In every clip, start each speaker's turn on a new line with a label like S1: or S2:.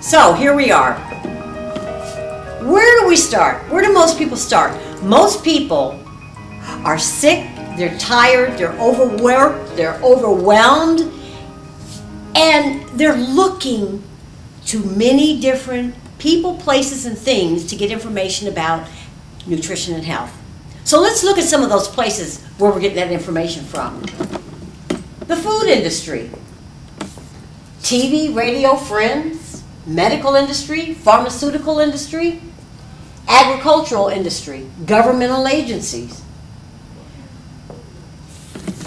S1: So here we are. Where do we start? Where do most people start? Most people are sick, they're tired, they're overworked, they're overwhelmed, and they're looking to many different people, places, and things to get information about nutrition and health. So let's look at some of those places where we're getting that information from. The food industry, TV, radio, friends, medical industry, pharmaceutical industry, agricultural industry, governmental agencies.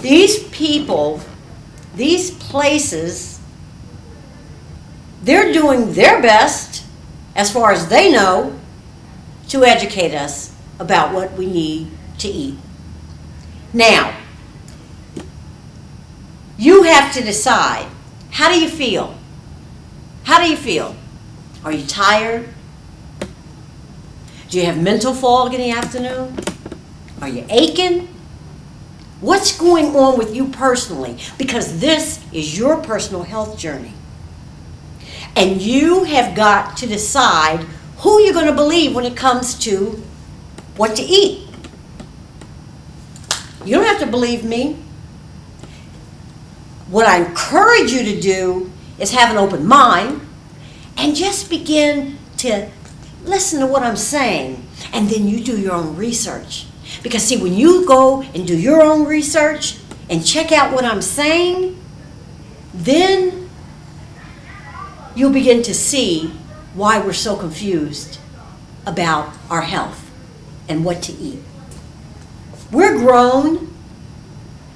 S1: These people, these places, they're doing their best, as far as they know, to educate us about what we need to eat. Now, you have to decide, how do you feel? How do you feel? Are you tired? Do you have mental fog in the afternoon? Are you aching? What's going on with you personally? Because this is your personal health journey. And you have got to decide who you're going to believe when it comes to what to eat. You don't have to believe me. What I encourage you to do is have an open mind and just begin to listen to what I'm saying, and then you do your own research. Because see, when you go and do your own research and check out what I'm saying, then you'll begin to see why we're so confused about our health and what to eat. We're grown.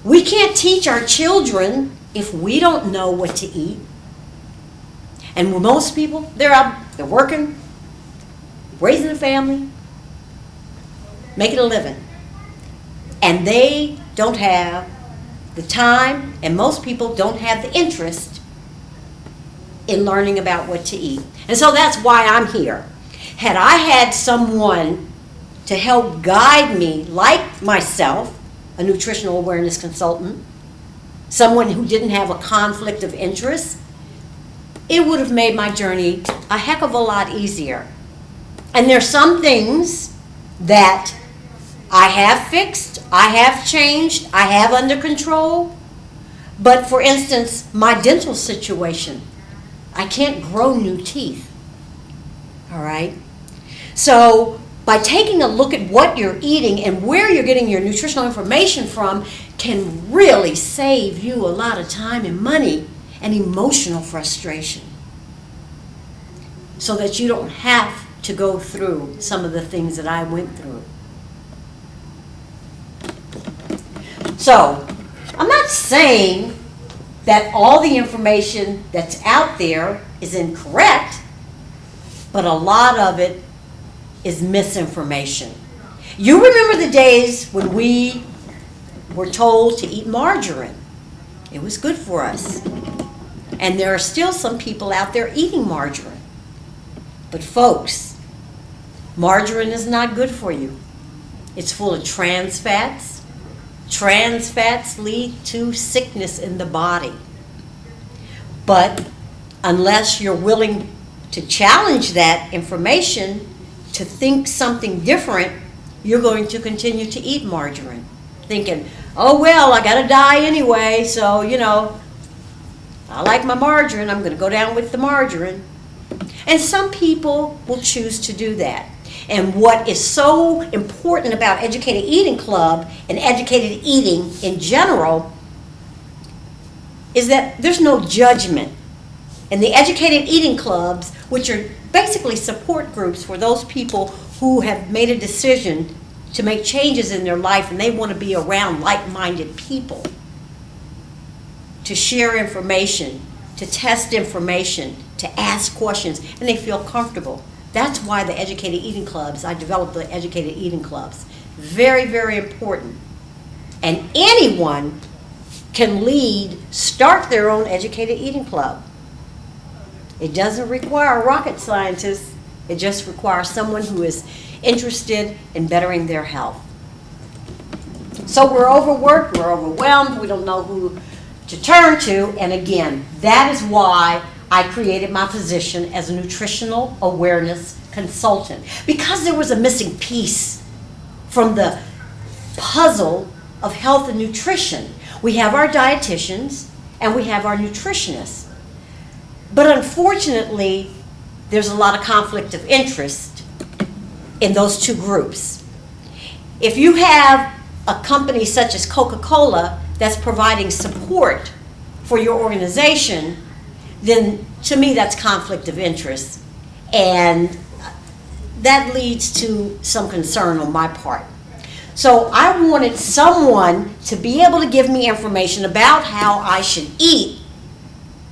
S1: We can't teach our children if we don't know what to eat. And most people, they're out, they're working, raising a family, making a living. And they don't have the time, and most people don't have the interest in learning about what to eat. And so that's why I'm here. Had I had someone to help guide me, like myself, a nutritional awareness consultant, someone who didn't have a conflict of interest, it would have made my journey a heck of a lot easier. And there's some things that I have fixed, I have changed, I have under control. But for instance, my dental situation, I can't grow new teeth. All right? So by taking a look at what you're eating and where you're getting your nutritional information from can really save you a lot of time and money and emotional frustration, so that you don't have to go through some of the things that I went through. So, I'm not saying that all the information that's out there is incorrect, but a lot of it is misinformation. You remember the days when we were told to eat margarine. It was good for us. And there are still some people out there eating margarine. But folks, margarine is not good for you. It's full of trans fats. Trans fats lead to sickness in the body. But unless you're willing to challenge that information, to think something different, you're going to continue to eat margarine, thinking, oh well, I gotta die anyway, so you know, I like my margarine, I'm gonna go down with the margarine. And some people will choose to do that. And what is so important about Educated Eating Club and educated eating in general is that there's no judgment. And the Educated Eating Clubs, which are basically support groups for those people who have made a decision to make changes in their life and they want to be around like-minded people, to share information, to test information, to ask questions, and they feel comfortable. That's why the Educated Eating Clubs, I developed the Educated Eating Clubs. Very, very important. And anyone can start their own Educated Eating Club. It doesn't require a rocket scientist. It just requires someone who is interested in bettering their health. So we're overworked, we're overwhelmed, we don't know who to turn to, and again, that is why I created my position as a nutritional awareness consultant because there was a missing piece from the puzzle of health and nutrition. We have our dietitians and we have our nutritionists. But unfortunately, there's a lot of conflict of interest in those two groups. If you have a company such as Coca-Cola that's providing support for your organization, then to me that's conflict of interest. And that leads to some concern on my part. So I wanted someone to be able to give me information about how I should eat,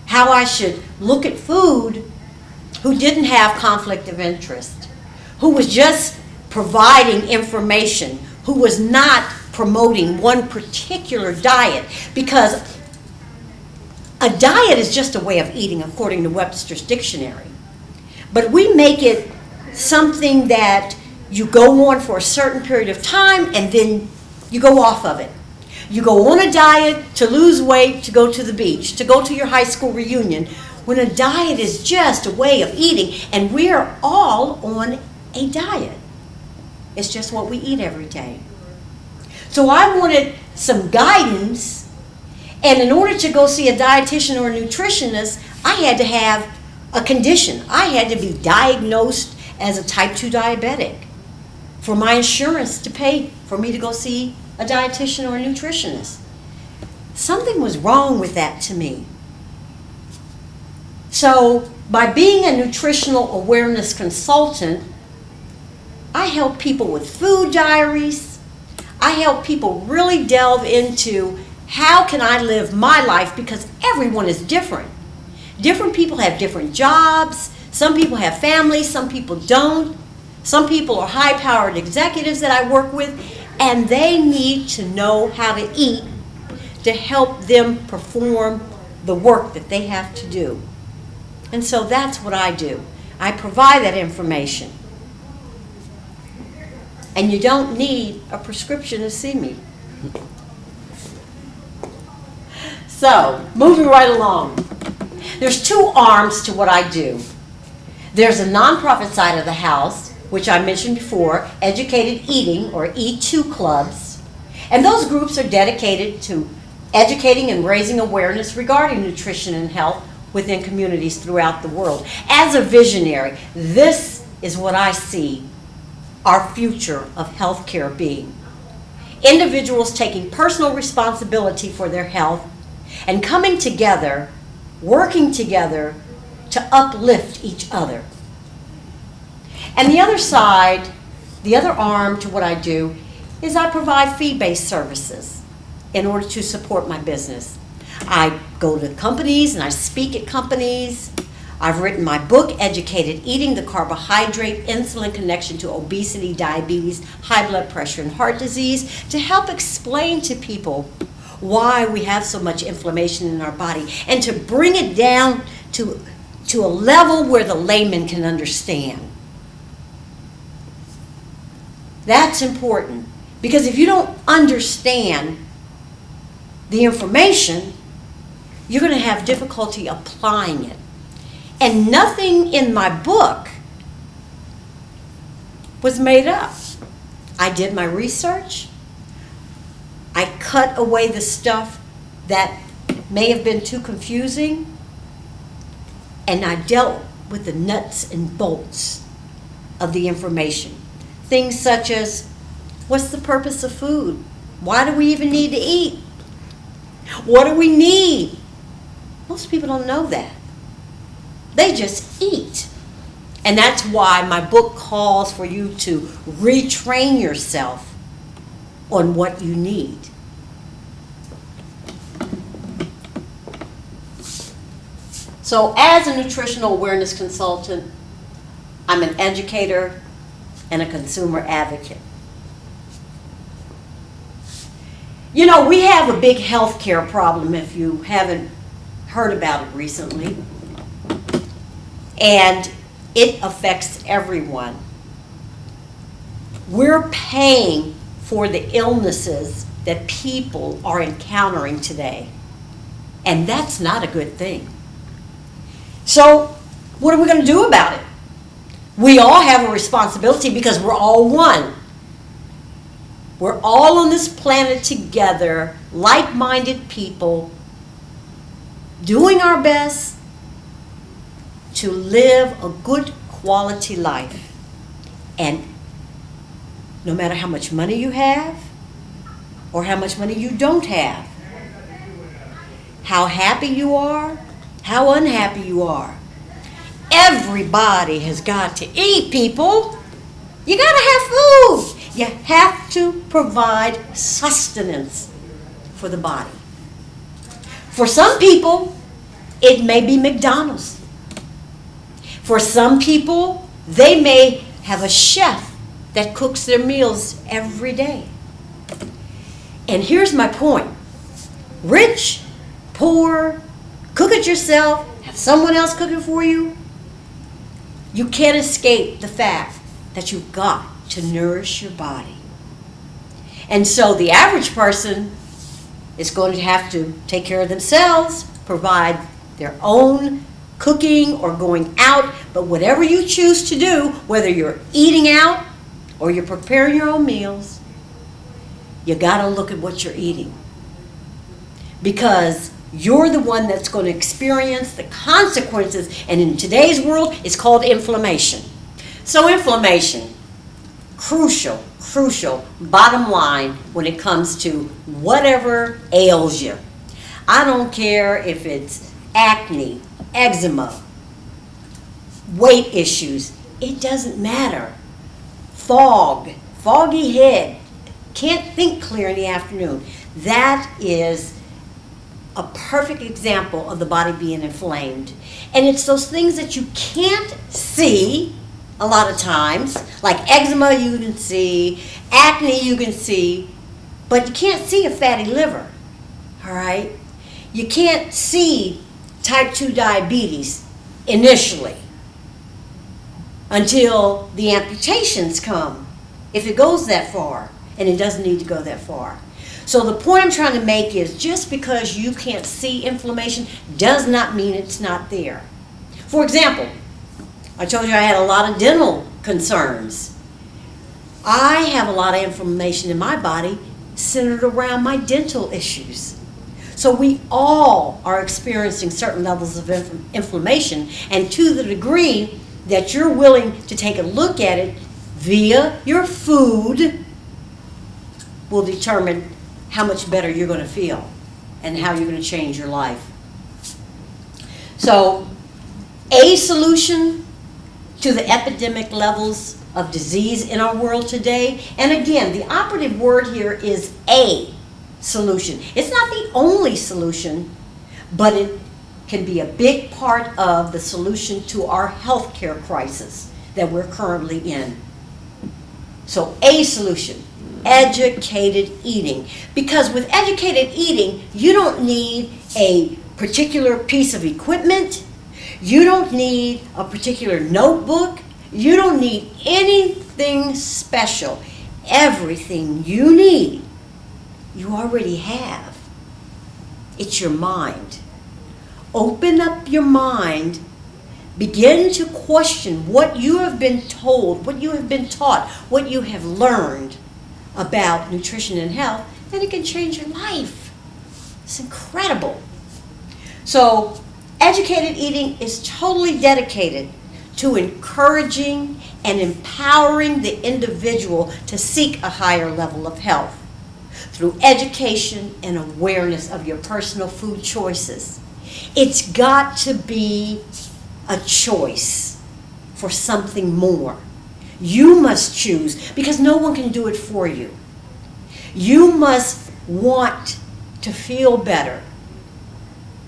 S1: how I should look at food, who didn't have conflict of interest, who was just providing information, who was not promoting one particular diet, because a diet is just a way of eating according to Webster's dictionary. But we make it something that you go on for a certain period of time and then you go off of it. You go on a diet to lose weight, to go to the beach, to go to your high school reunion, when a diet is just a way of eating, and we are all on a diet. It's just what we eat every day. So I wanted some guidance, and in order to go see a dietitian or a nutritionist, I had to have a condition. I had to be diagnosed as a type 2 diabetic for my insurance to pay for me to go see a dietitian or a nutritionist. Something was wrong with that to me. So by being a nutritional awareness consultant, I help people with food diaries. I help people really delve into how can I live my life, because everyone is different. Different people have different jobs. Some people have families, some people don't. Some people are high-powered executives that I work with, and they need to know how to eat to help them perform the work that they have to do. And so that's what I do. I provide that information. And you don't need a prescription to see me. So, moving right along. There's two arms to what I do. There's a nonprofit side of the house, which I mentioned before, Educated Eating, or E2 clubs. And those groups are dedicated to educating and raising awareness regarding nutrition and health within communities throughout the world. As a visionary, this is what I see our future of healthcare being. Individuals taking personal responsibility for their health and coming together, working together to uplift each other. And the other side, the other arm to what I do, is I provide fee-based services in order to support my business. I go to companies and I speak at companies. I've written my book, Educated Eating, the Carbohydrate Insulin Connection to Obesity, Diabetes, High Blood Pressure, and Heart Disease, to help explain to people why we have so much inflammation in our body, and to bring it down to a level where the layman can understand. That's important, because if you don't understand the information, you're going to have difficulty applying it. And nothing in my book was made up. I did my research. I cut away the stuff that may have been too confusing, and I dealt with the nuts and bolts of the information. Things such as, what's the purpose of food? Why do we even need to eat? What do we need? Most people don't know that. They just eat. And that's why my book calls for you to retrain yourself on what you need. So as a nutritional awareness consultant, I'm an educator and a consumer advocate. You know, we have a big healthcare problem, if you haven't heard about it recently. And it affects everyone. We're paying for the illnesses that people are encountering today. And that's not a good thing. So what are we going to do about it? We all have a responsibility because we're all one. We're all on this planet together, like-minded people, doing our best to live a good quality life. And no matter how much money you have or how much money you don't have, how happy you are, how unhappy you are, everybody has got to eat, people. You gotta have food. You have to provide sustenance for the body. For some people, it may be McDonald's. For some people, they may have a chef that cooks their meals every day. And here's my point. Rich, poor, cook it yourself, have someone else cook it for you. You can't escape the fact that you've got to nourish your body. And so the average person is going to have to take care of themselves, provide their own cooking or going out, but whatever you choose to do, whether you're eating out or you're preparing your own meals, you got to look at what you're eating. Because you're the one that's going to experience the consequences, and in today's world, it's called inflammation. So inflammation, crucial, bottom line when it comes to whatever ails you. I don't care if it's acne, eczema, weight issues, it doesn't matter. Foggy head, can't think clear in the afternoon. That is a perfect example of the body being inflamed. And it's those things that you can't see a lot of times, like eczema you can see, acne you can see, but you can't see a fatty liver, all right? You can't see type 2 diabetes initially until the amputations come, if it goes that far, and it doesn't need to go that far. So the point I'm trying to make is just because you can't see inflammation does not mean it's not there. For example, I told you I had a lot of dental concerns. I have a lot of inflammation in my body centered around my dental issues. So we all are experiencing certain levels of inflammation, and to the degree that you're willing to take a look at it via your food will determine how much better you're going to feel and how you're going to change your life. So a solution to the epidemic levels of disease in our world today, and again, the operative word here is a solution. It's not the only solution, but it can be a big part of the solution to our healthcare crisis that we're currently in. So a solution, educated eating. Because with educated eating, you don't need a particular piece of equipment, you don't need a particular notebook, you don't need anything special. Everything you need, you already have. It's your mind. Open up your mind. Begin to question what you have been told, what you have been taught, what you have learned about nutrition and health, and it can change your life. It's incredible. So, educated eating is totally dedicated to encouraging and empowering the individual to seek a higher level of health through education and awareness of your personal food choices. It's got to be a choice for something more. You must choose, because no one can do it for you. You must want to feel better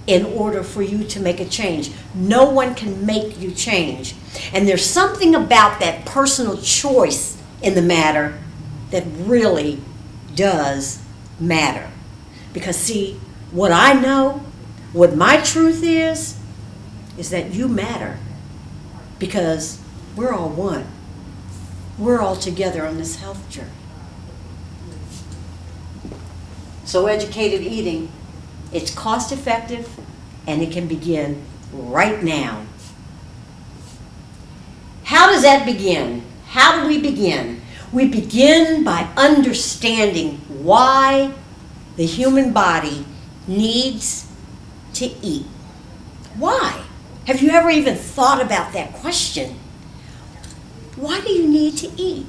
S1: in order for you to make a change. No one can make you change. And there's something about that personal choice in the matter that really does matter. Because see, what I know, what my truth is that you matter. Because we're all one. We're all together on this health journey. So educated eating, it's cost effective and it can begin right now. How does that begin? How do we begin? We begin by understanding why the human body needs to eat. Why? Have you ever even thought about that question? Why do you need to eat?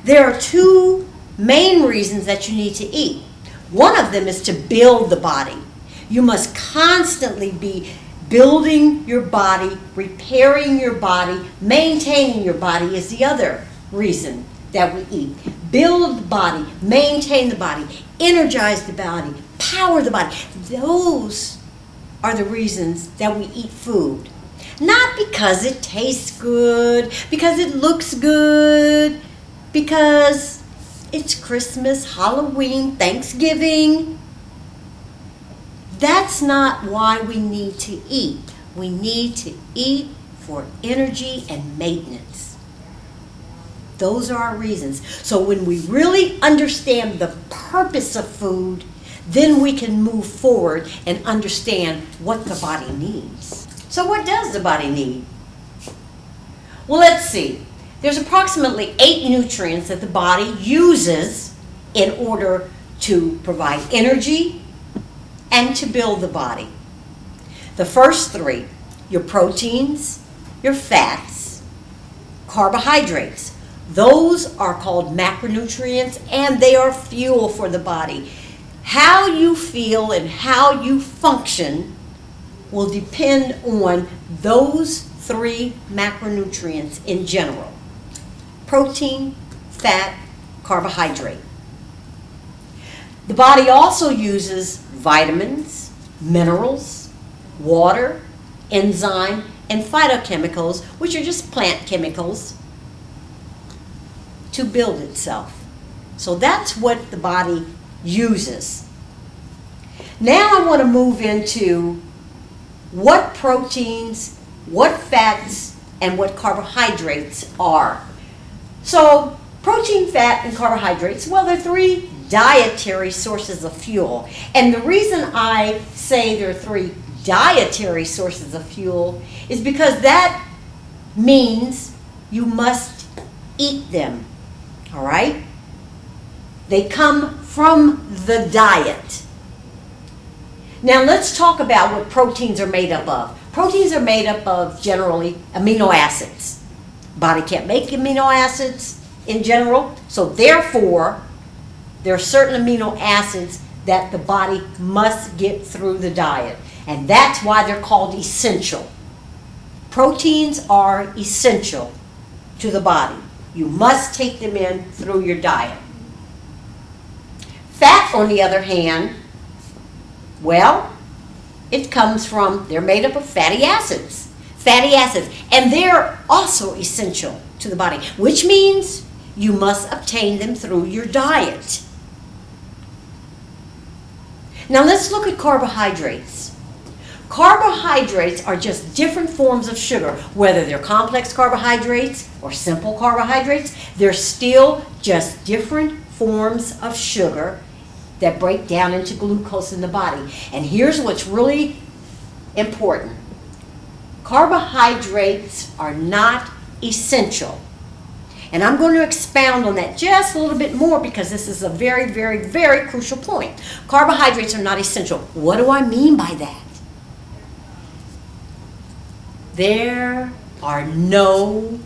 S1: There are two main reasons that you need to eat. One of them is to build the body. You must constantly be building your body, repairing your body, maintaining your body is the other reason that we eat. Build the body, maintain the body, energize the body, power the body. Those are the reasons that we eat food. Not because it tastes good, because it looks good, because it's Christmas, Halloween, Thanksgiving. That's not why we need to eat. We need to eat for energy and maintenance. Those are our reasons. So when we really understand the purpose of food, then we can move forward and understand what the body needs. So what does the body need? Well, let's see. There's approximately 8 nutrients that the body uses in order to provide energy and to build the body. The first 3, your proteins, your fats, carbohydrates. Those are called macronutrients, and they are fuel for the body. How you feel and how you function will depend on those 3 macronutrients in general: protein, fat, carbohydrate. The body also uses vitamins, minerals, water, enzyme, and phytochemicals, which are just plant chemicals, to build itself. So that's what the body uses. Now I want to move into what proteins, what fats, and what carbohydrates are. So protein, fat, and carbohydrates, well, they're 3 dietary sources of fuel. And the reason I say there are 3 dietary sources of fuel is because that means you must eat them, all right? They come from the diet. Now let's talk about what proteins are made up of. Proteins are made up of generally amino acids. Body can't make amino acids in general, so therefore there are certain amino acids that the body must get through the diet, and that's why they're called essential. Proteins are essential to the body. You must take them in through your diet. Fat, on the other hand, well, it comes from, they're made up of fatty acids. Fatty acids, and they're also essential to the body, which means you must obtain them through your diet. Now let's look at carbohydrates. Carbohydrates are just different forms of sugar. Whether they're complex carbohydrates or simple carbohydrates, they're still just different forms of sugar that break down into glucose in the body. And here's what's really important. Carbohydrates are not essential. And I'm going to expound on that just a little bit more because this is a very, very, very crucial point. Carbohydrates are not essential. What do I mean by that? There are no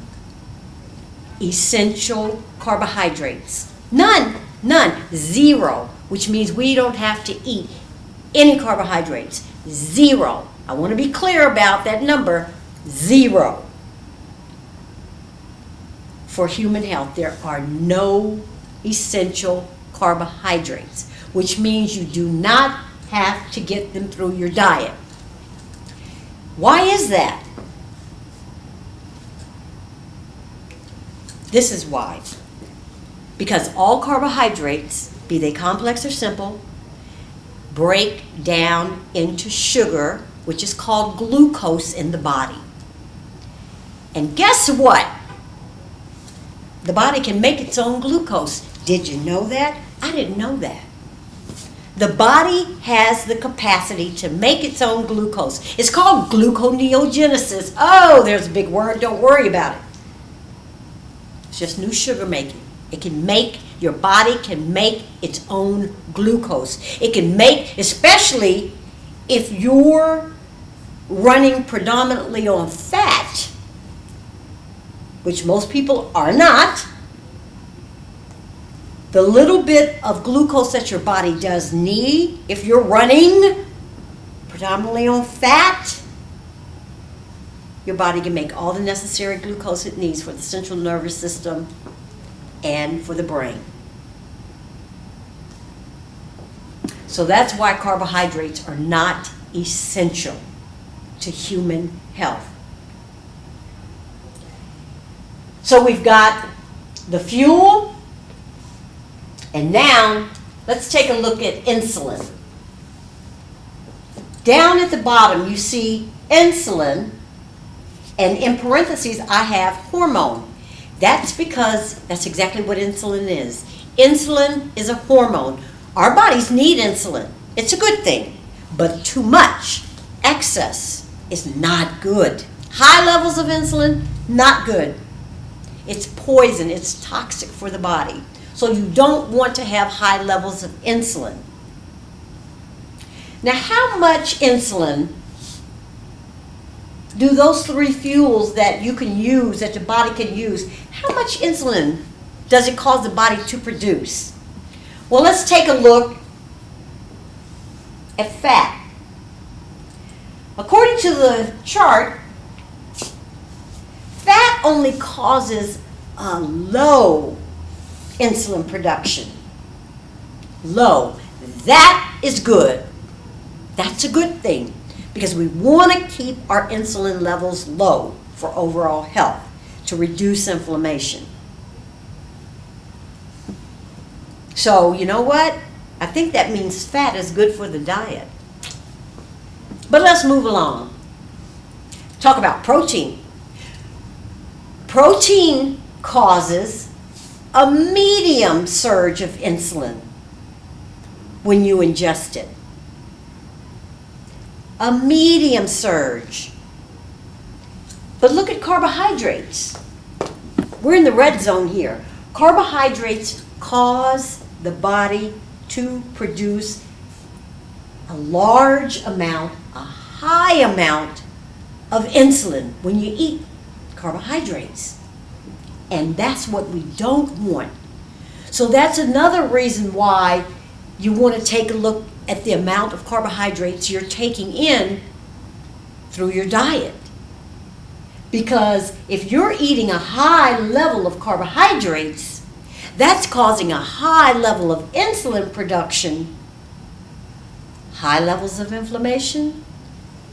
S1: essential carbohydrates. None. None. 0. Which means we don't have to eat any carbohydrates. 0. I want to be clear about that number. 0. For human health, there are no essential carbohydrates, which means you do not have to get them through your diet. Why is that? This is why. Because all carbohydrates, be they complex or simple, break down into sugar, which is called glucose in the body. And guess what? The body can make its own glucose. Did you know that? I didn't know that. The body has the capacity to make its own glucose. It's called gluconeogenesis. Oh, there's a big word. Don't worry about it. It's just new sugar making. It can make, your body can make its own glucose. It can make, especially if you're running predominantly on fat, which most people are not. The little bit of glucose that your body does need, if you're running predominantly on fat, your body can make all the necessary glucose it needs for the central nervous system and for the brain. So that's why carbohydrates are not essential to human health. So we've got the fuel, and now let's take a look at insulin. Down at the bottom you see insulin, and in parentheses I have hormone. That's because that's exactly what insulin is. Insulin is a hormone. Our bodies need insulin. It's a good thing, but too much, excess, is not good. High levels of insulin, not good. It's poison, it's toxic for the body. So you don't want to have high levels of insulin. Now, how much insulin do those three fuels that you can use, that your body can use, how much insulin does it cause the body to produce? Well, let's take a look at fat. According to the chart, fat only causes a low insulin production. Low. That is good. That's a good thing because we want to keep our insulin levels low for overall health, to reduce inflammation. So, you know what? I think that means fat is good for the diet. But let's move along. Talk about protein. Protein causes a medium surge of insulin when you ingest it. A medium surge. But look at carbohydrates. We're in the red zone here. Carbohydrates cause the body to produce a large amount, a high amount of insulin when you eat carbohydrates. And that's what we don't want. So that's another reason why you want to take a look at the amount of carbohydrates you're taking in through your diet. Because if you're eating a high level of carbohydrates, that's causing a high level of insulin production, high levels of inflammation,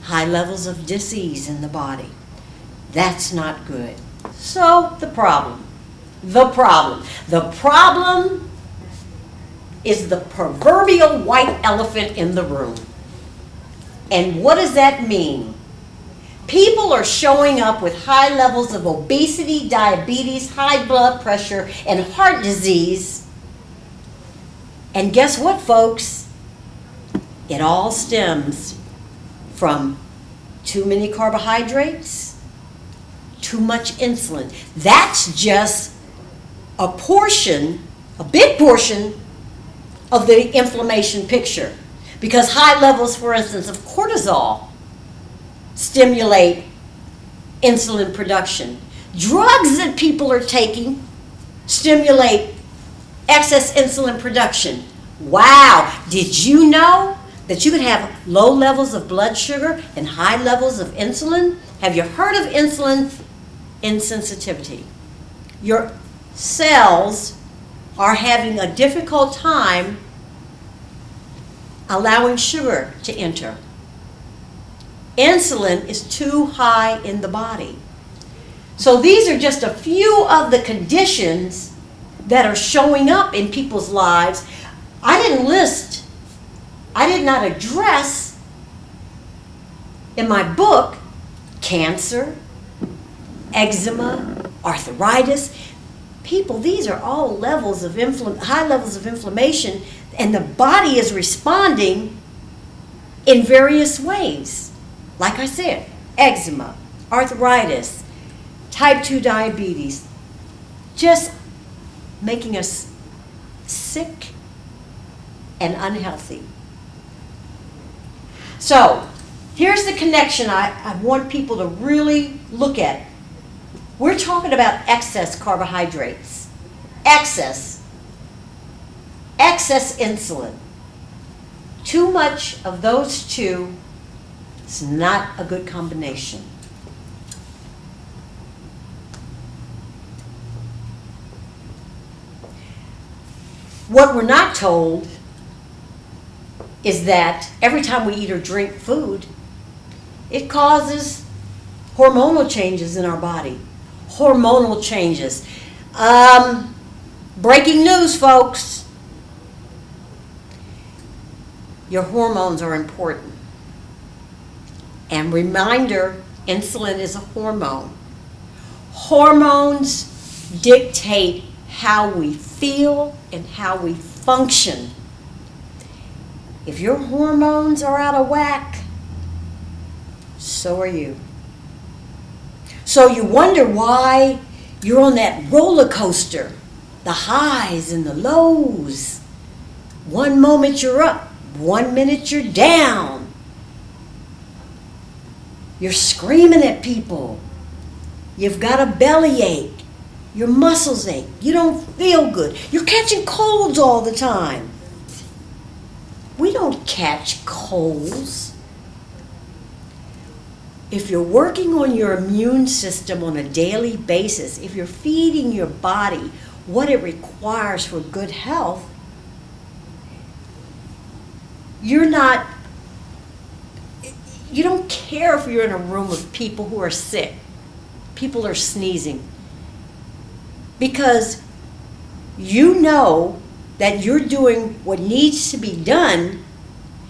S1: high levels of disease in the body. That's not good. So the problem is the proverbial white elephant in the room. And what does that mean? People are showing up with high levels of obesity, diabetes, high blood pressure, and heart disease. And guess what, folks? It all stems from too many carbohydrates, too much insulin. That's just a portion, a big portion of the inflammation picture. Because high levels, for instance, of cortisol stimulate insulin production. Drugs that people are taking stimulate excess insulin production. Wow, did you know that you could have low levels of blood sugar and high levels of insulin? Have you heard of insulin insensitivity? Your cells are having a difficult time allowing sugar to enter. Insulin is too high in the body. So these are just a few of the conditions that are showing up in people's lives. I did not address in my book cancer, eczema, arthritis. People, these are all levels of high levels of inflammation, and the body is responding in various ways. Like I said, eczema, arthritis, type 2 diabetes, just making us sick and unhealthy. So, here's the connection I want people to really look at. We're talking about excess carbohydrates, excess insulin. Too much of those two is not a good combination. What we're not told is that every time we eat or drink food, it causes hormonal changes in our body. Hormonal changes. Breaking news, folks. Your hormones are important. And reminder, insulin is a hormone. Hormones dictate how we feel and how we function. If your hormones are out of whack, so are you. So you wonder why you're on that roller coaster, the highs and the lows. One moment you're up, 1 minute you're down. You're screaming at people. You've got a bellyache. Your muscles ache. You don't feel good. You're catching colds all the time. We don't catch colds. If you're working on your immune system on a daily basis, if you're feeding your body what it requires for good health, you don't care if you're in a room with people who are sick. People are sneezing. Because you know that you're doing what needs to be done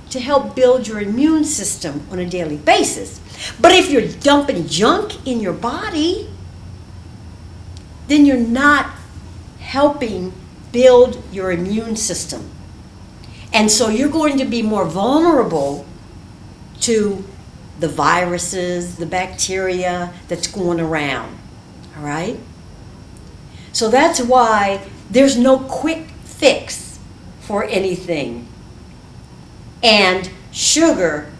S1: to help build your immune system on a daily basis. But if you're dumping junk in your body, then you're not helping build your immune system. And so you're going to be more vulnerable to the viruses, the bacteria that's going around. All right? So that's why there's no quick fix for anything. And sugar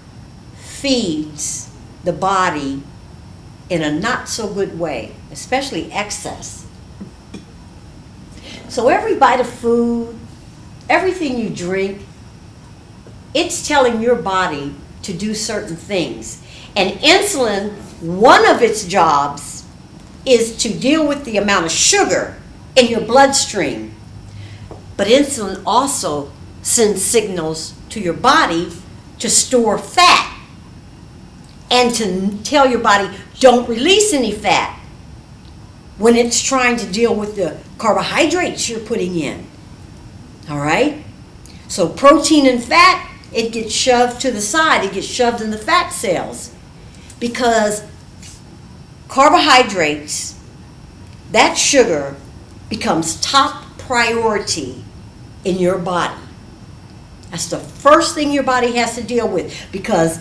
S1: feeds the body in a not so good way, especially excess. So every bite of food, everything you drink, it's telling your body to do certain things. And insulin, one of its jobs is to deal with the amount of sugar in your bloodstream. But insulin also sends signals to your body to store fat and to tell your body, don't release any fat when it's trying to deal with the carbohydrates you're putting in. All right? So protein and fat, it gets shoved to the side. It gets shoved in the fat cells because carbohydrates, that sugar, becomes top priority in your body. That's the first thing your body has to deal with, because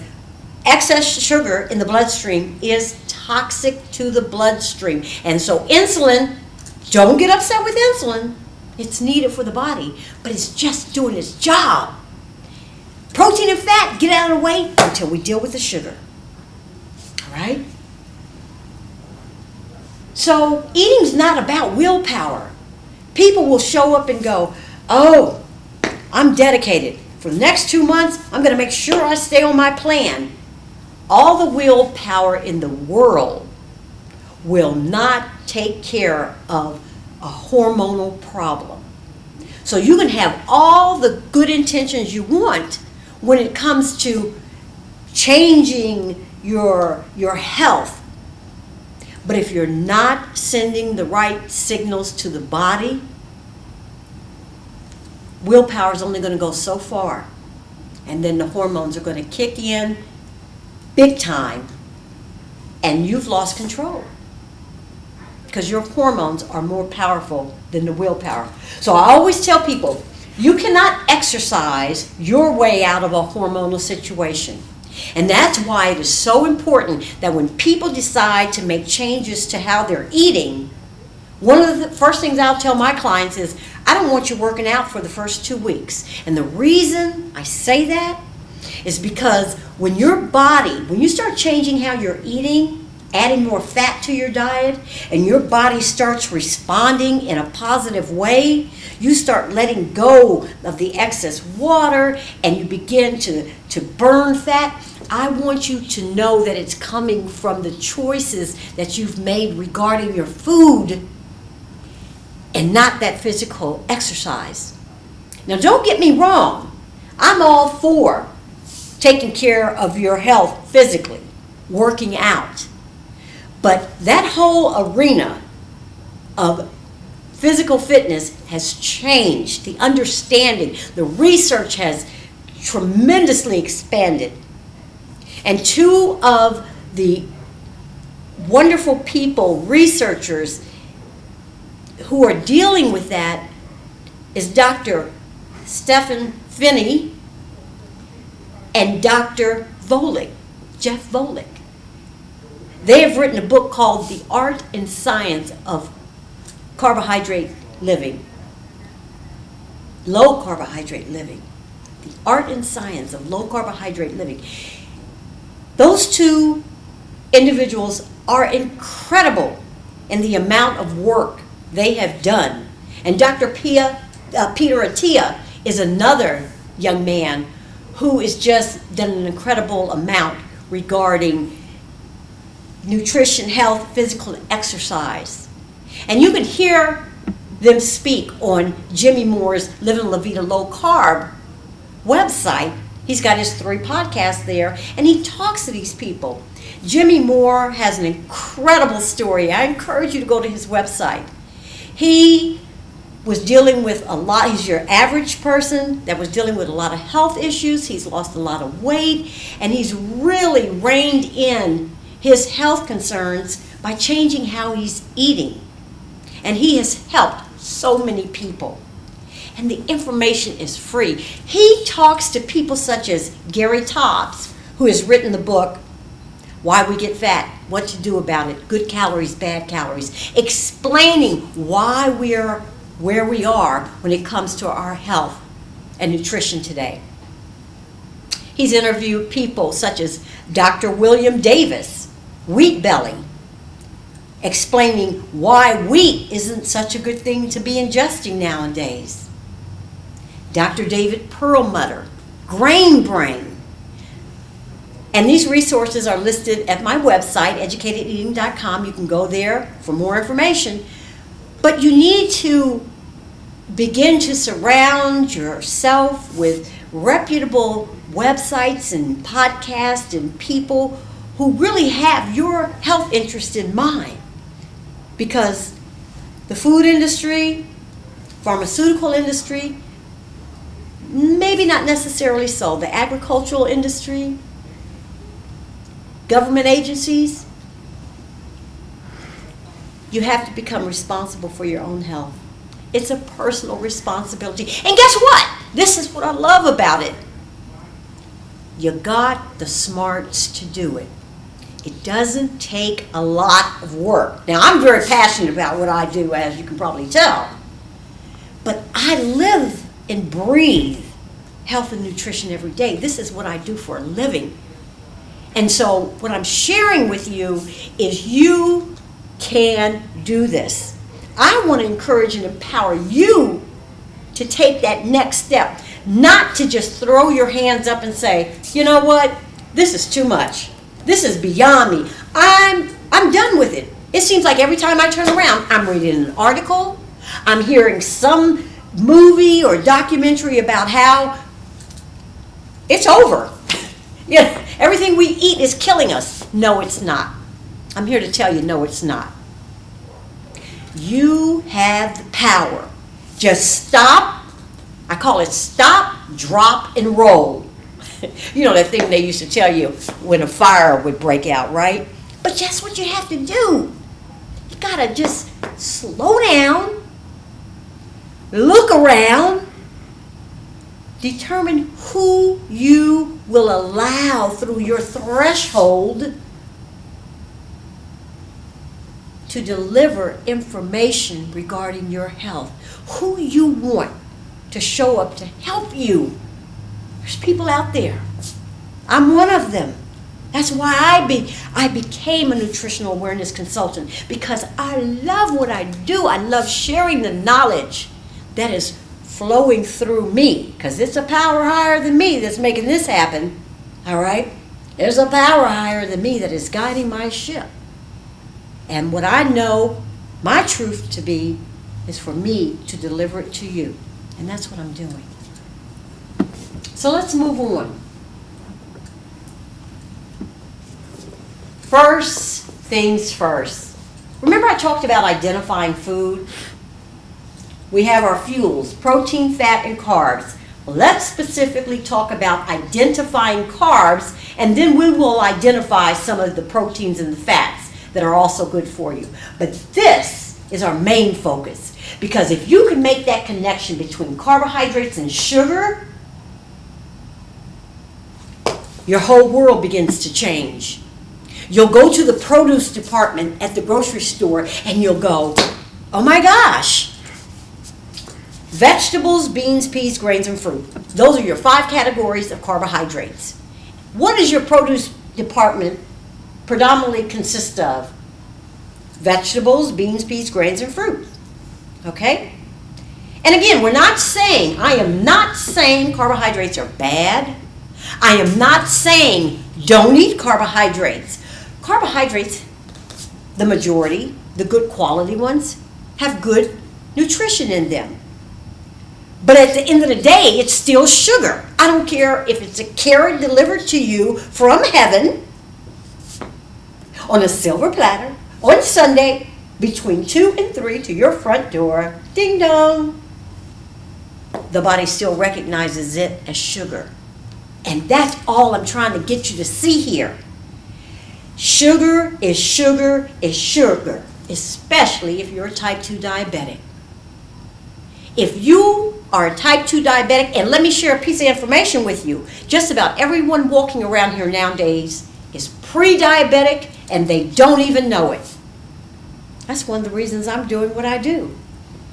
S1: excess sugar in the bloodstream is toxic to the bloodstream. And so insulin, don't get upset with insulin. It's needed for the body, but it's just doing its job. Protein and fat, get out of the way until we deal with the sugar. All right? So eating's not about willpower. People will show up and go, oh, I'm dedicated. For the next 2 months, I'm going to make sure I stay on my plan. All the willpower in the world will not take care of a hormonal problem. So you can have all the good intentions you want when it comes to changing your health. But if you're not sending the right signals to the body, willpower is only going to go so far. And then the hormones are going to kick in big time, and you've lost control. because your hormones are more powerful than the willpower. So I always tell people, you cannot exercise your way out of a hormonal situation. And that's why it is so important that when people decide to make changes to how they're eating, one of the first things I'll tell my clients is, I don't want you working out for the first 2 weeks. And the reason I say that is because when your body, when you start changing how you're eating, adding more fat to your diet, and your body starts responding in a positive way, you start letting go of the excess water and you begin to burn fat. I want you to know that it's coming from the choices that you've made regarding your food and not that physical exercise. Now, don't get me wrong. I'm all for taking care of your health physically, working out. But that whole arena of physical fitness has changed. The understanding, the research has tremendously expanded. And two of the wonderful people, researchers, who are dealing with that is Dr. Stephen Finney and Dr. Volek, Jeff Volek. They have written a book called The Art and Science of Carbohydrate Living. Low carbohydrate living. The Art and Science of Low Carbohydrate Living. Those two individuals are incredible in the amount of work they have done. And Dr. Peter Attia is another young man who has just done an incredible amount regarding nutrition, health, physical exercise. And you can hear them speak on Jimmy Moore's Living La Vida Low Carb website. He's got his 3 podcasts there, and he talks to these people. Jimmy Moore has an incredible story. I encourage you to go to his website. He was dealing with a lot, he's your average person that was dealing with a lot of health issues. He's lost a lot of weight, and he's really reined in his health concerns by changing how he's eating. And he has helped so many people. And the information is free. He talks to people such as Gary Tobbs, who has written the book, Why We Get Fat, What to Do About It, Good Calories, Bad Calories, explaining why we are where we are when it comes to our health and nutrition today. He's interviewed people such as Dr. William Davis, Wheat Belly, explaining why wheat isn't such a good thing to be ingesting nowadays. Dr. David Perlmutter, Grain Brain. And these resources are listed at my website, educatedeating.com. You can go there for more information. But you need to begin to surround yourself with reputable websites and podcasts and people who really have your health interest in mind. Because the food industry, pharmaceutical industry, maybe not necessarily so. The agricultural industry, government agencies, you have to become responsible for your own health. It's a personal responsibility. And guess what? This is what I love about it. You got the smarts to do it. It doesn't take a lot of work. Now, I'm very passionate about what I do, as you can probably tell. But I live and breathe health and nutrition every day. This is what I do for a living. And so what I'm sharing with you is you can do this. I want to encourage and empower you to take that next step, not to just throw your hands up and say, you know what, this is too much. This is beyond me. I'm done with it. It seems like every time I turn around, I'm reading an article, I'm hearing some movie or documentary about how it's over. Yeah, everything we eat is killing us. No, it's not. I'm here to tell you, no, it's not. You have the power. Just stop. I call it stop, drop, and roll. You know that thing they used to tell you when a fire would break out, right? But that's what you have to do. You gotta just slow down, look around, determine who you will allow through your threshold to deliver information regarding your health. Who you want to show up to help you. There's people out there. I'm one of them. That's why I became a nutritional awareness consultant, because I love what I do. I love sharing the knowledge that is flowing through me, because it's a power higher than me that's making this happen. All right? There's a power higher than me that is guiding my ship. And what I know my truth to be is for me to deliver it to you. And that's what I'm doing. So let's move on. First things first. Remember I talked about identifying food? We have our fuels, protein, fat, and carbs. Well, let's specifically talk about identifying carbs, and then we will identify some of the proteins and the fats that are also good for you. But this is our main focus, because if you can make that connection between carbohydrates and sugar, your whole world begins to change. You'll go to the produce department at the grocery store and you'll go, oh my gosh, vegetables, beans, peas, grains, and fruit. Those are your 5 categories of carbohydrates. What does your produce department predominantly consist of? Vegetables, beans, peas, grains, and fruit. Okay? And again, I am not saying carbohydrates are bad. I am not saying don't eat carbohydrates. Carbohydrates, the majority, the good quality ones, have good nutrition in them. But at the end of the day, it's still sugar. I don't care if it's a carrot delivered to you from heaven on a silver platter on Sunday between 2 and 3 to your front door. Ding dong. The body still recognizes it as sugar. And that's all I'm trying to get you to see here. Sugar is sugar is sugar, especially if you're a type 2 diabetic. If you are a type 2 diabetic, and let me share a piece of information with you, just about everyone walking around here nowadays is pre-diabetic and they don't even know it. That's one of the reasons I'm doing what I do.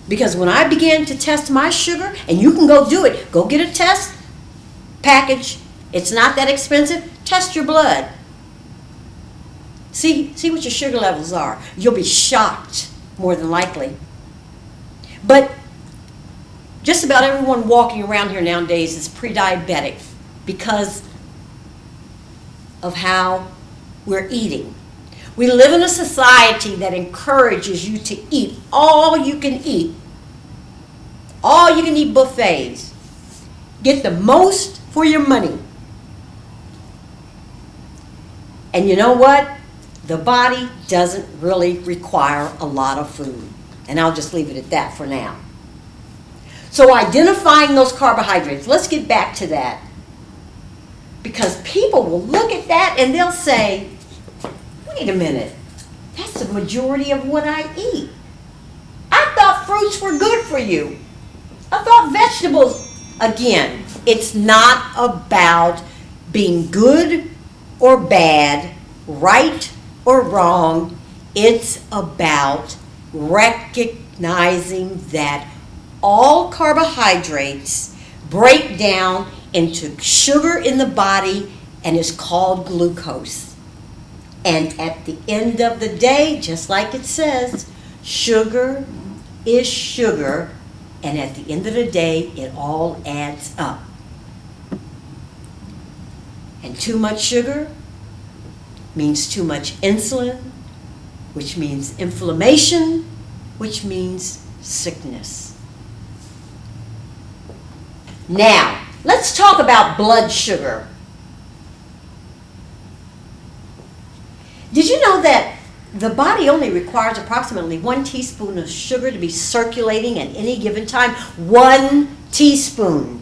S1: Because when I began to test my sugar, and you can go do it, go get a test package. It's not that expensive. Test your blood. See what your sugar levels are. You'll be shocked, more than likely. But just about everyone walking around here nowadays is pre-diabetic because of how we're eating. We live in a society that encourages you to eat all you can eat. All you can eat buffets. Get the most for your money. And you know what? The body doesn't really require a lot of food. And I'll just leave it at that for now. So identifying those carbohydrates, let's get back to that. Because people will look at that and they'll say, wait a minute, that's the majority of what I eat. I thought fruits were good for you. I thought vegetables, again, it's not about being good or bad, right or wrong. It's about recognizing that all carbohydrates break down into sugar in the body and is called glucose. And at the end of the day, just like it says, sugar is sugar, and at the end of the day, it all adds up. And too much sugar means too much insulin, which means inflammation, which means sickness. Now, let's talk about blood sugar. Did you know that the body only requires approximately 1 teaspoon of sugar to be circulating at any given time? 1 teaspoon.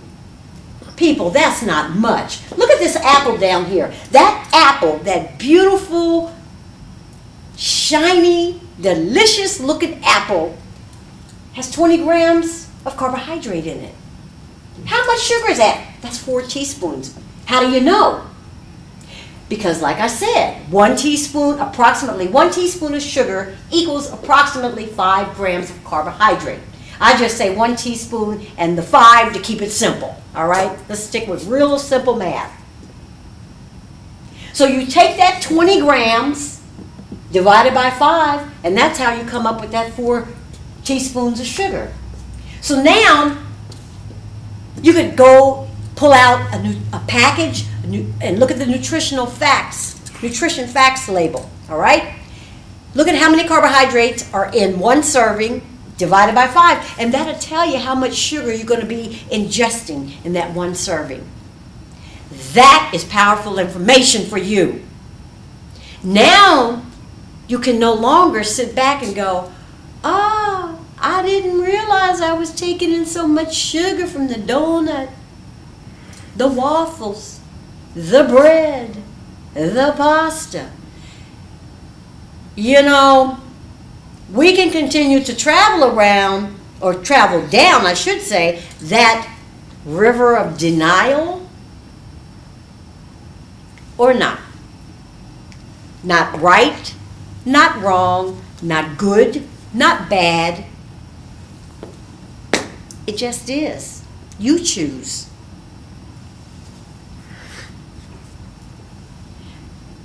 S1: People, that's not much. Look at this apple down here. That apple, that beautiful, shiny delicious looking apple has 20 grams of carbohydrate in it. How much sugar is that? That's 4 teaspoons. How do you know? Because like I said, approximately 1 teaspoon of sugar equals approximately 5 grams of carbohydrate. I just say 1 teaspoon and the 5 to keep it simple. All right? Let's stick with real simple math. So you take that 20 grams divided by 5, and that's how you come up with that 4 teaspoons of sugar. So now you could go pull out a package and look at the nutrition facts label. All right? Look at how many carbohydrates are in 1 serving divided by 5, and that'll tell you how much sugar you're going to be ingesting in that 1 serving. That is powerful information for you. Now you can no longer sit back and go, oh, I didn't realize I was taking in so much sugar from the donut, the waffles, the bread, the pasta. You know, we can continue to travel around, or travel down, I should say, that river of denial or not. Not right, not wrong, not good, not bad. It just is. You choose.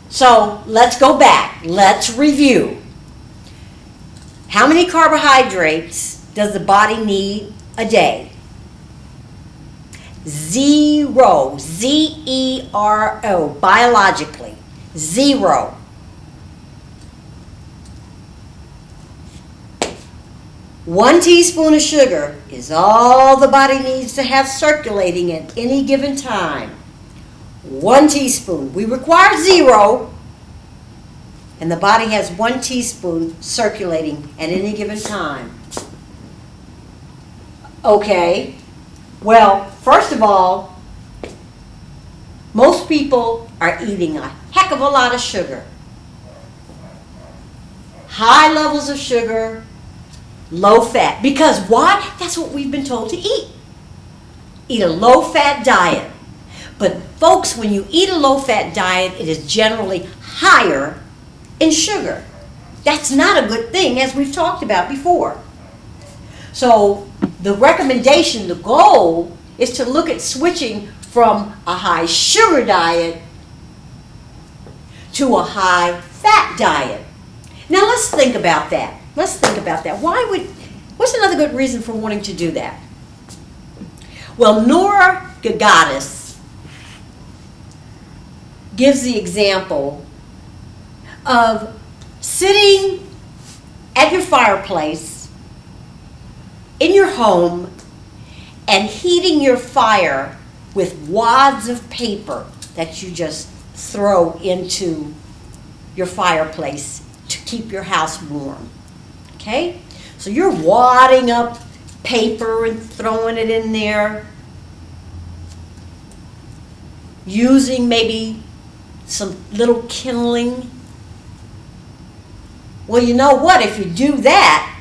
S1: So let's go back. Let's review. How many carbohydrates does the body need a day? 0. Z-E-R-O. Biologically. 0. One teaspoon of sugar is all the body needs to have circulating at any given time. 1 teaspoon. We require 0, and the body has 1 teaspoon circulating at any given time. Okay, well, first of all, most people are eating a heck of a lot of sugar. High levels of sugar, low fat. Because why? That's what we've been told to eat. Eat a low-fat diet. But folks, when you eat a low-fat diet, it is generally higher in sugar. That's not a good thing, as we've talked about before. So the recommendation, the goal, is to look at switching from a high sugar diet to a high fat diet. Now let's think about that. Let's think about that. What's another good reason for wanting to do that? Well, Nora Gagatis gives the example of sitting at your fireplace in your home and heating your fire with wads of paper that you just throw into your fireplace to keep your house warm. Okay? So you're wadding up paper and throwing it in there, using maybe some little kindling. Well, you know what? If you do that,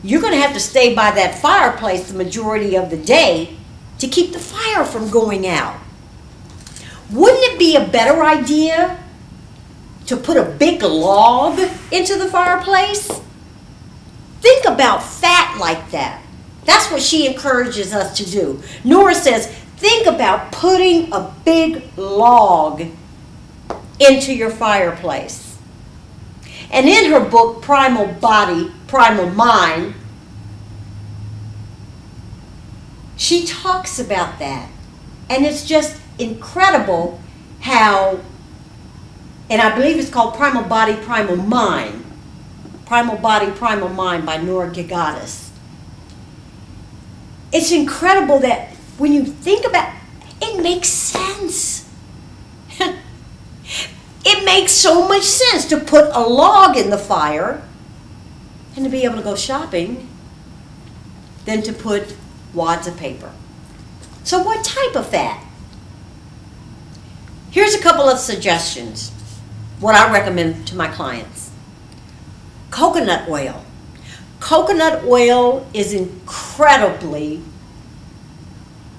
S1: you're going to have to stay by that fireplace the majority of the day to keep the fire from going out. Wouldn't it be a better idea to put a big log into the fireplace? Think about fat like that. That's what she encourages us to do. Nora says, think about putting a big log into your fireplace. And in her book, Primal Body, Primal Mind, she talks about that. And it's just incredible how, and I believe it's called Primal Body, Primal Mind. Primal Body, Primal Mind by Nora Gagatis. It's incredible that when you think about it, it makes sense. It makes so much sense to put a log in the fire and to be able to go shopping than to put wads of paper. So what type of fat? Here's a couple of suggestions, what I recommend to my clients. Coconut oil. Coconut oil is incredibly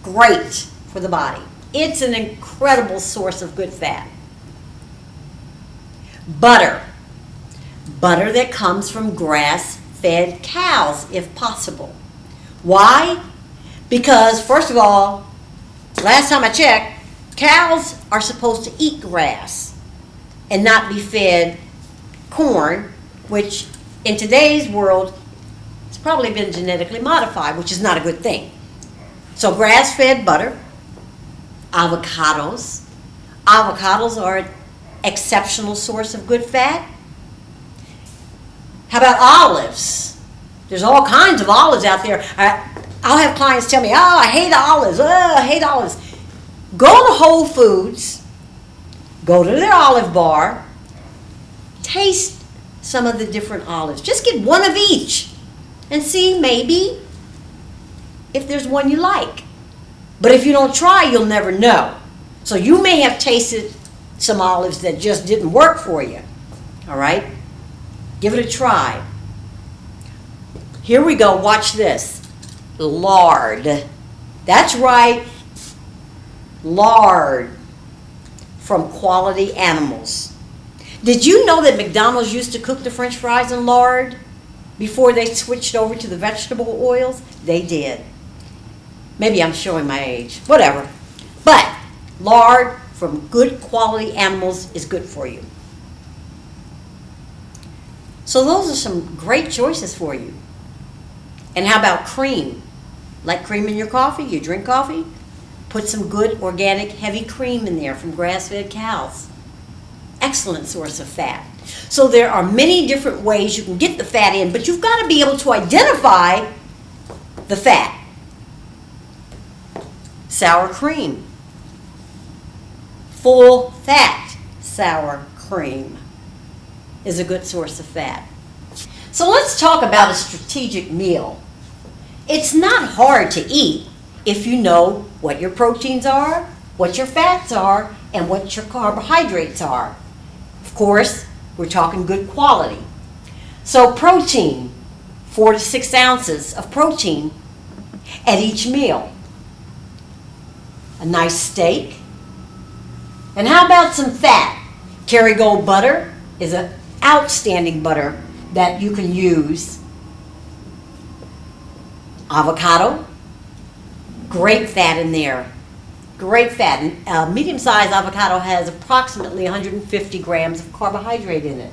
S1: great for the body. It's an incredible source of good fat. Butter. Butter that comes from grass-fed cows, if possible. Why? Because, first of all, last time I checked, cows are supposed to eat grass and not be fed corn, which in today's world has probably been genetically modified, which is not a good thing. So grass-fed butter, avocados. Avocados are an exceptional source of good fat. How about olives? There's all kinds of olives out there. I'll have clients tell me, oh, I hate olives. Oh, I hate olives. Go to Whole Foods, go to their olive bar, taste some of the different olives. Just get one of each and see maybe if there's one you like. But if you don't try, you'll never know. So you may have tasted some olives that just didn't work for you. All right? Give it a try. Here we go. Watch this. Lard. That's right. Lard from quality animals. Did you know that McDonald's used to cook the French fries in lard before they switched over to the vegetable oils? They did. Maybe I'm showing my age. Whatever. But lard from good quality animals is good for you. So those are some great choices for you. And how about cream? Like cream in your coffee? You drink coffee? Put some good organic heavy cream in there from grass-fed cows. Excellent source of fat. So there are many different ways you can get the fat in, but you've got to be able to identify the fat. Sour cream. Full fat sour cream is a good source of fat. So let's talk about a strategic meal. It's not hard to eat if you know what your proteins are, what your fats are, and what your carbohydrates are. Of course, we're talking good quality. So protein, 4 to 6 ounces of protein at each meal. A nice steak. And how about some fat? Kerrygold butter is an outstanding butter that you can use. Avocado, great fat in there. Great fat. A medium-sized avocado has approximately 150 grams of carbohydrate in it.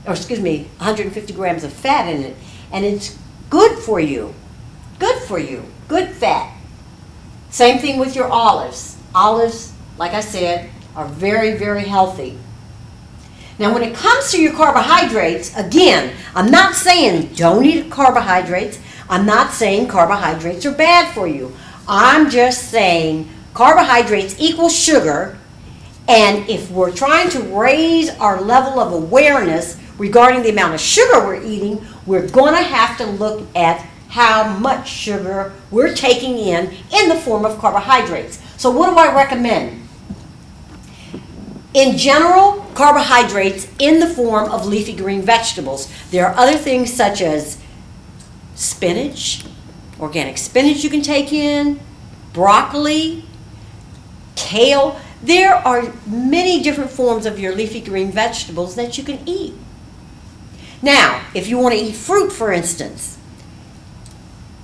S1: Or excuse me, 150 grams of fat in it. And it's good for you. Good for you. Good fat. Same thing with your olives. Olives, like I said, are very, very healthy. Now when it comes to your carbohydrates, again, I'm not saying don't eat carbohydrates. I'm not saying carbohydrates are bad for you. I'm just saying carbohydrates equal sugar, and if we're trying to raise our level of awareness regarding the amount of sugar we're eating, we're going to have to look at how much sugar we're taking in the form of carbohydrates. So what do I recommend? In general, carbohydrates in the form of leafy green vegetables. There are other things such as spinach, organic spinach you can take in, broccoli, kale. There are many different forms of your leafy green vegetables that you can eat. Now, if you want to eat fruit, for instance,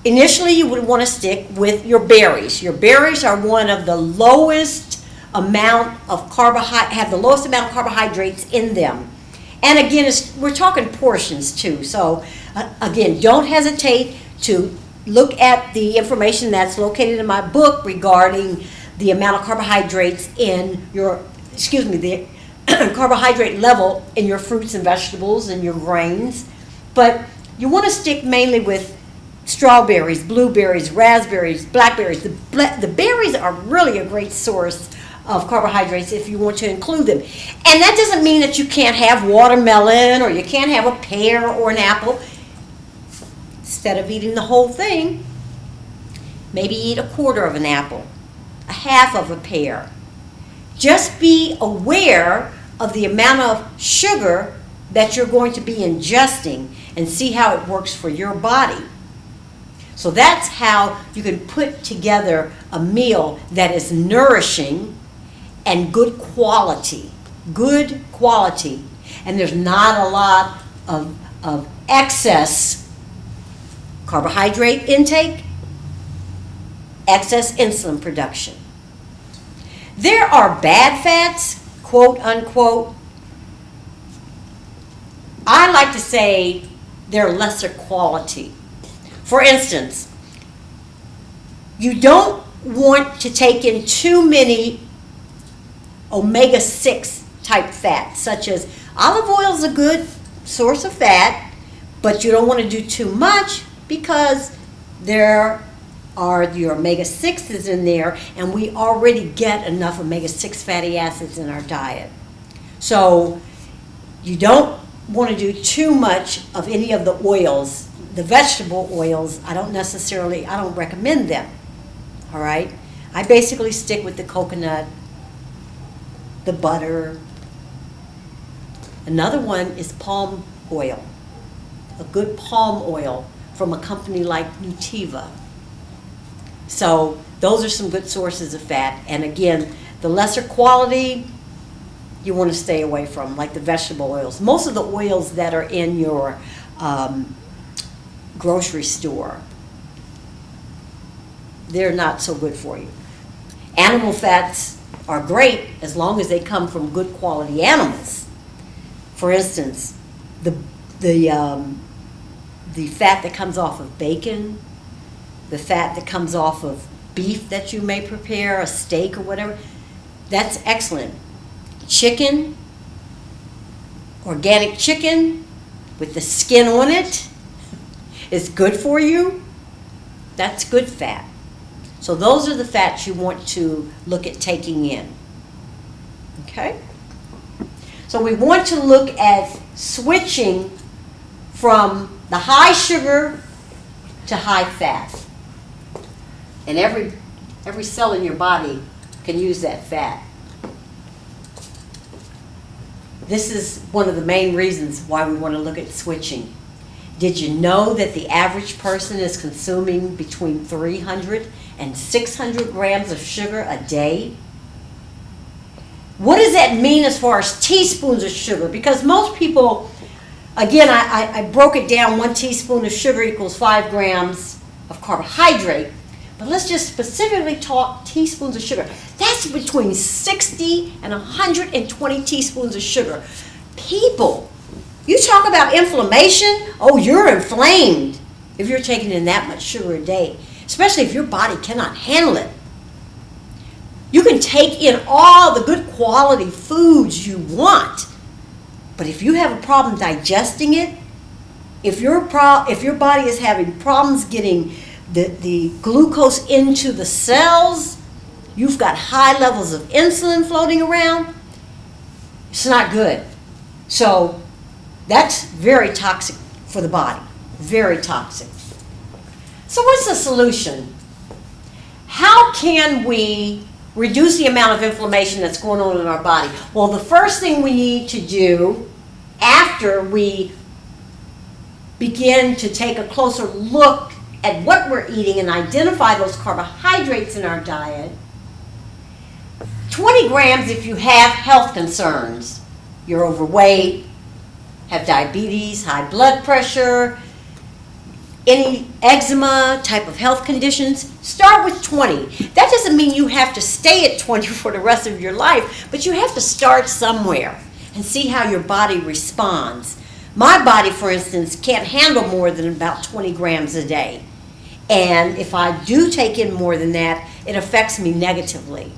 S1: initially you would want to stick with your berries. Your berries are one of the lowest amount of have the lowest amount of carbohydrates in them. And again, we're talking portions too. So again, don't hesitate to look at the information that's located in my book regarding the amount of carbohydrates in your, the carbohydrate level in your fruits and vegetables and your grains. But you want to stick mainly with strawberries, blueberries, raspberries, blackberries. The berries are really a great source of carbohydrates if you want to include them. And that doesn't mean that you can't have watermelon or you can't have a pear or an apple. Instead of eating the whole thing, maybe eat a quarter of an apple, a half of a pear. Just be aware of the amount of sugar that you're going to be ingesting and see how it works for your body. So that's how you can put together a meal that is nourishing and good quality. Good quality. And there's not a lot of excess carbohydrate intake, excess insulin production. There are bad fats, quote unquote. I like to say they're lesser quality. For instance, you don't want to take in too many omega-6 type fats, such as olive oil is a good source of fat, but you don't want to do too much because there are your omega-6s in there, and we already get enough omega-6 fatty acids in our diet. So you don't want to do too much of any of the oils. The vegetable oils, I don't recommend them, all right? I basically stick with the coconut, the butter. Another one is palm oil, a good palm oil from a company like Nutiva. So those are some good sources of fat. And again, the lesser quality you want to stay away from, like the vegetable oils. Most of the oils that are in your grocery store, they're not so good for you. Animal fats are great as long as they come from good quality animals. For instance, the fat that comes off of bacon, the fat that comes off of beef that you may prepare, a steak or whatever, that's excellent. Chicken, organic chicken with the skin on it is good for you. That's good fat. So those are the fats you want to look at taking in. Okay? So we want to look at switching from the high sugar to high fat. And every cell in your body can use that fat. This is one of the main reasons why we want to look at switching. Did you know that the average person is consuming between 300 and 600 grams of sugar a day? What does that mean as far as teaspoons of sugar? Because most people, again, I broke it down, 1 teaspoon of sugar equals 5 grams of carbohydrate. But let's just specifically talk teaspoons of sugar. That's between 60 and 120 teaspoons of sugar. People, you talk about inflammation, oh, you're inflamed if you're taking in that much sugar a day, especially if your body cannot handle it. You can take in all the good quality foods you want, but if you have a problem digesting it, if your body is having problems getting the glucose into the cells, you've got high levels of insulin floating around, it's not good. So that's very toxic for the body, very toxic. So what's the solution? How can we reduce the amount of inflammation that's going on in our body? Well, the first thing we need to do after we begin to take a closer look at what we're eating and identify those carbohydrates in our diet, 20 grams if you have health concerns. You're overweight, have diabetes, high blood pressure, any eczema type of health conditions, start with 20. That doesn't mean you have to stay at 20 for the rest of your life, but you have to start somewhere and see how your body responds. My body, for instance, can't handle more than about 20 grams a day. And if I do take in more than that, it affects me negatively.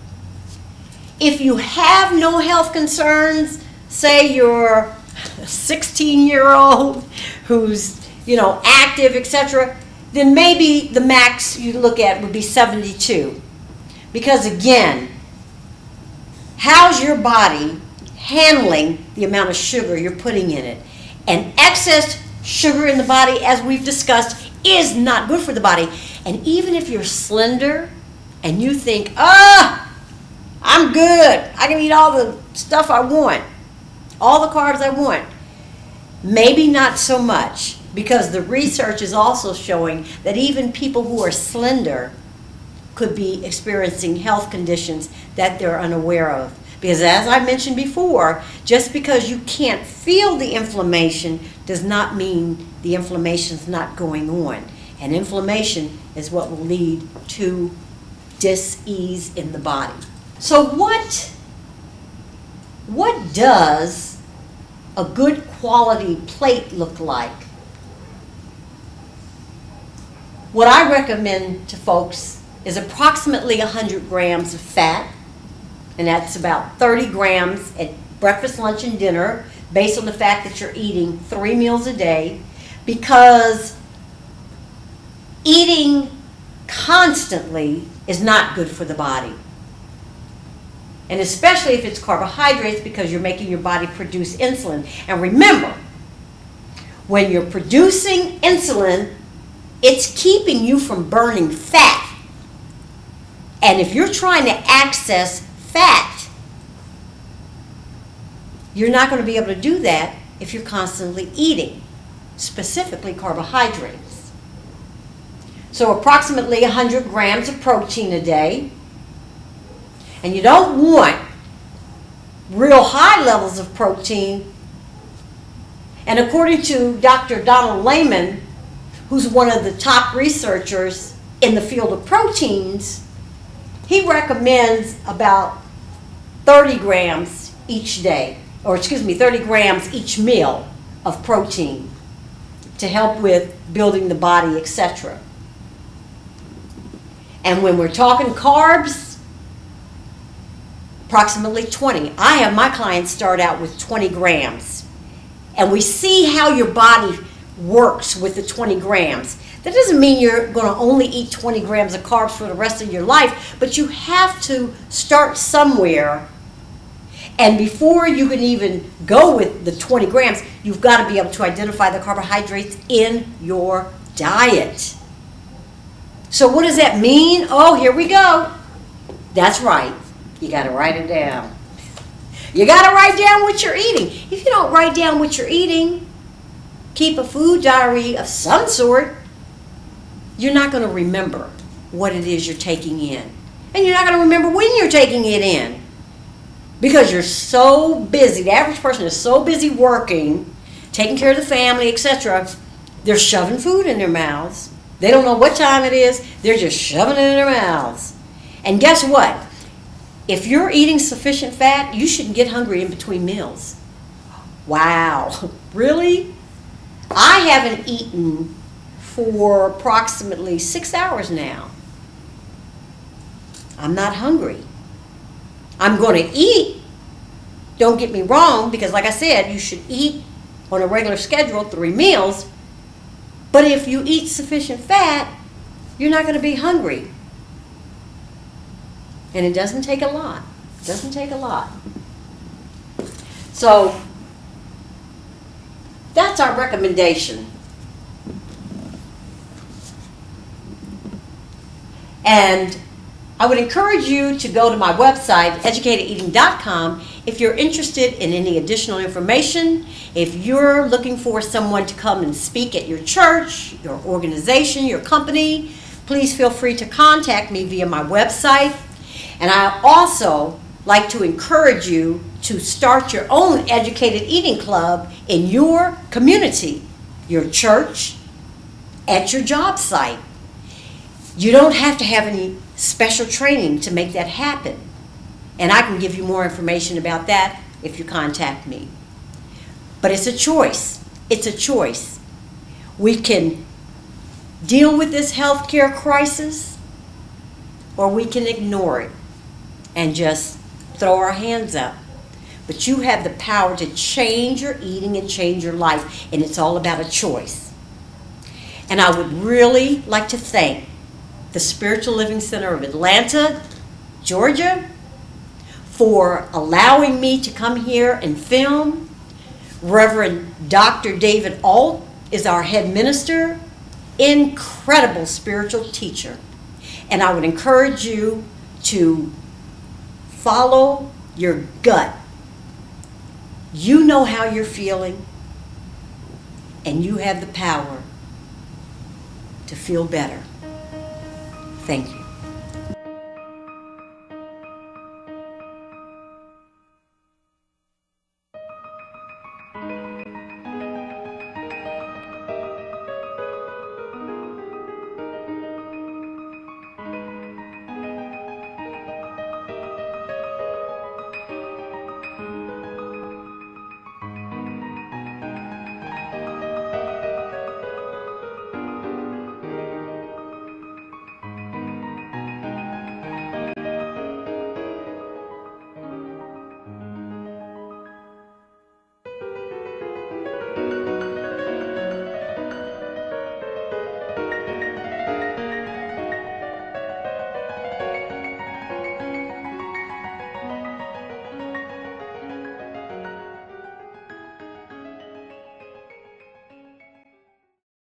S1: If you have no health concerns, say you're a 16-year-old who's, active, etc., then maybe the max you look at would be 72. Because again, how's your body handling the amount of sugar you're putting in it? And excess sugar in the body, as we've discussed, is not good for the body. And even if you're slender and you think, I'm good, I can eat all the stuff I want, all the carbs I want, maybe not so much, because the research is also showing that even people who are slender could be experiencing health conditions that they're unaware of. Because as I mentioned before, just because you can't feel the inflammation does not mean the inflammation's not going on. And inflammation is what will lead to dis-ease in the body. So what does a good quality plate look like? What I recommend to folks is approximately 100 grams of fat, and that's about 30 grams at breakfast, lunch, and dinner, based on the fact that you're eating 3 meals a day, because eating constantly is not good for the body. And especially if it's carbohydrates, because you're making your body produce insulin. And remember, when you're producing insulin, it's keeping you from burning fat. And if you're trying to access fat, you're not going to be able to do that if you're constantly eating, specifically carbohydrates. So approximately 100 grams of protein a day. And you don't want real high levels of protein. And according to Dr. Donald Layman, who's one of the top researchers in the field of proteins, he recommends about 30 grams each day, or 30 grams each meal of protein to help with building the body, etc. And when we're talking carbs, approximately 20. I have my clients start out with 20 grams. And we see how your body works with the 20 grams. That doesn't mean you're going to only eat 20 grams of carbs for the rest of your life, but you have to start somewhere. And before you can even go with the 20 grams, you've got to be able to identify the carbohydrates in your diet. So what does that mean? Oh, here we go. That's right. You got to write it down. You got to write down what you're eating. If you don't write down what you're eating, keep a food diary of some sort, you're not going to remember what it is you're taking in. And you're not going to remember when you're taking it in, because you're so busy. The average person is so busy working, taking care of the family, etc. They're shoving food in their mouths. They don't know what time it is. They're just shoving it in their mouths. And guess what? If you're eating sufficient fat, you shouldn't get hungry in between meals. Wow, really? I haven't eaten for approximately 6 hours now. I'm not hungry. I'm going to eat, don't get me wrong, because like I said, you should eat on a regular schedule 3 meals. But if you eat sufficient fat, you're not going to be hungry. And it doesn't take a lot. It doesn't take a lot. So that's our recommendation. And I would encourage you to go to my website, educatedeating.com, if you're interested in any additional information, if you're looking for someone to come and speak at your church, your organization, your company, please feel free to contact me via my website. And I also like to encourage you to start your own educated eating club in your community, your church, at your job site. You don't have to have any special training to make that happen. And I can give you more information about that if you contact me. But it's a choice. It's a choice. We can deal with this healthcare crisis, or we can ignore it and just throw our hands up. But you have the power to change your eating and change your life, and it's all about a choice. And I would really like to thank the Spiritual Living Center of Atlanta, Georgia, for allowing me to come here and film. Reverend Dr. David Alt is our head minister, incredible spiritual teacher. And I would encourage you to follow your gut. You know how you're feeling. and you have the power to feel better. Thank you.